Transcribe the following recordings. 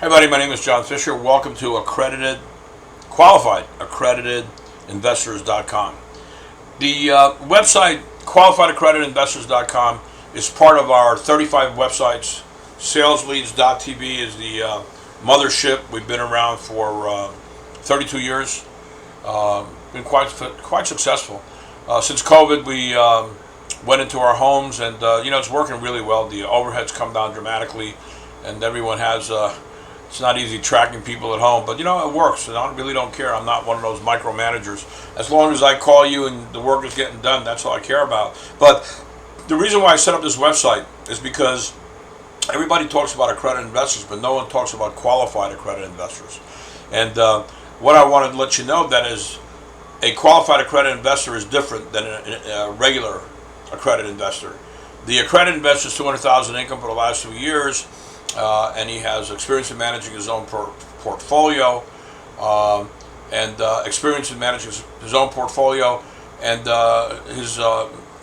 Hey buddy, my name is John Fisher. Welcome to Accredited Investors.com. The website QualifiedAccreditedInvestors.com is part of our 35 websites. SalesLeads.tv is the mothership. We've been around for 32 years. Been quite successful. Since COVID, we went into our homes, and it's working really well. The overheads come down dramatically, and everyone has. It's not easy tracking people at home, but it works, and I really don't care. I'm not one of those micromanagers. As long as I call you and the work is getting done, that's all I care about. But the reason why I set up this website is because everybody talks about accredited investors, but no one talks about qualified accredited investors. And what I wanted to let you know that is a qualified accredited investor is different than a regular accredited investor. The accredited investor is $200,000 income for the last 2 years. And he has experience in managing his own portfolio, and experience in managing his own portfolio, and his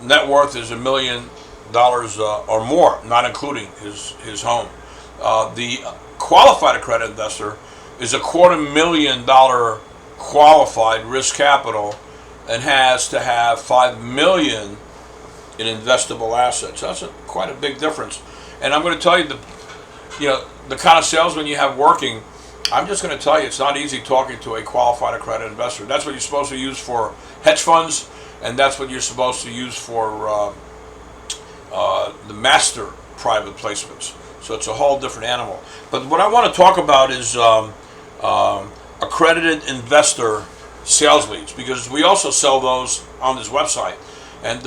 net worth is $1 million or more, not including his home. The qualified accredited investor is $250,000 qualified risk capital and has to have $5 million in investable assets. That's quite a big difference. And I'm going to tell you the kind of salesman you have working. I'm just going to tell you, it's not easy talking to a qualified accredited investor. That's what you're supposed to use for hedge funds, and that's what you're supposed to use for the master private placements. So it's a whole different animal. But what I want to talk about is accredited investor sales leads, because we also sell those on this website. And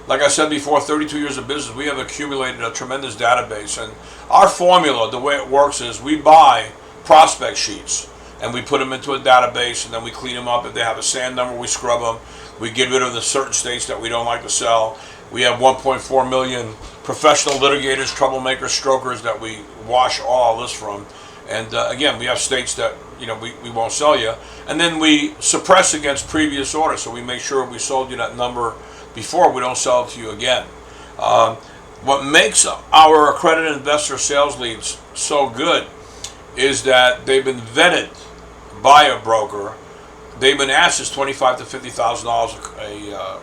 like I said before, 32 years of business, we have accumulated a tremendous database. And our formula, the way it works, is we buy prospect sheets and we put them into a database, and then we clean them up. If they have a SAN number, we scrub them. We get rid of the certain states that we don't like to sell. We have 1.4 million professional litigators, troublemakers, strokers that we wash all this from. And again, we have states that we won't sell you. And then we suppress against previous orders, so we make sure we sold you that number before, we don't sell it to you again. What makes our accredited investor sales leads so good is that they've been vetted by a broker. They've been asked is $25,000 to $50,000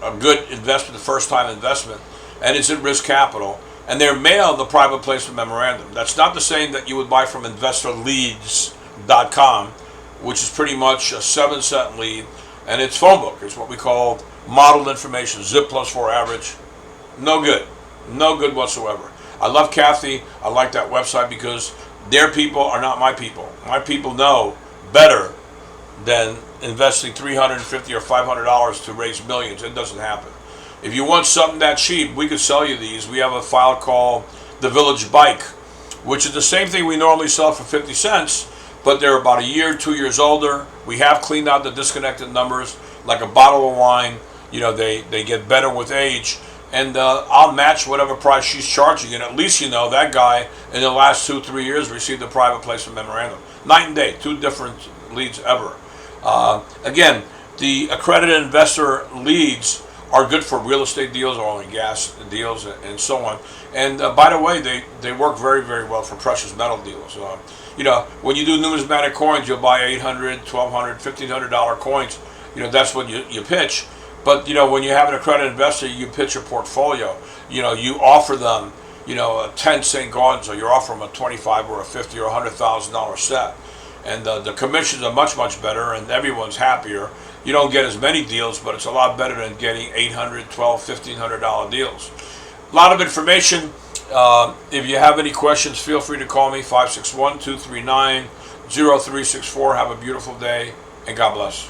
a good investment, the first time investment, and it's at risk capital. And they're mailed the private placement memorandum. That's not the same that you would buy from InvestorLeads.com, which is pretty much a 7-cent lead. And its phone book is what we call modeled information, zip +4 average. No good whatsoever. I love Kathy. I like that website because their people are not my people. My people know better than investing $350 or $500 to raise millions. It doesn't happen. If you want something that cheap, we could sell you these. We have a file called the Village Bike, which is the same thing we normally sell for 50 cents. But they're about 1 year, 2 years older. We have cleaned out the disconnected numbers like a bottle of wine. They get better with age. And I'll match whatever price she's charging. And at least that guy in the last 2-3 years received a private placement memorandum. Night and day, 2 different leads ever. Again, the accredited investor leads are good for real estate deals, oil and gas deals, and so on. And by the way, they work very, very well for precious metal deals. When you do numismatic coins, you'll buy $800, $1,200, $1,500 coins. That's what you pitch. But when you have an accredited investor, you pitch a portfolio. You offer them, a 10 St. Gaudens, or you offer them a 25 or a 50 or $100,000 set. And the commissions are much, much better, and everyone's happier. You don't get as many deals, but it's a lot better than getting $800, $1,200, $1,500 deals. A lot of information. If you have any questions, feel free to call me, 561-239-0364. Have a beautiful day, and God bless.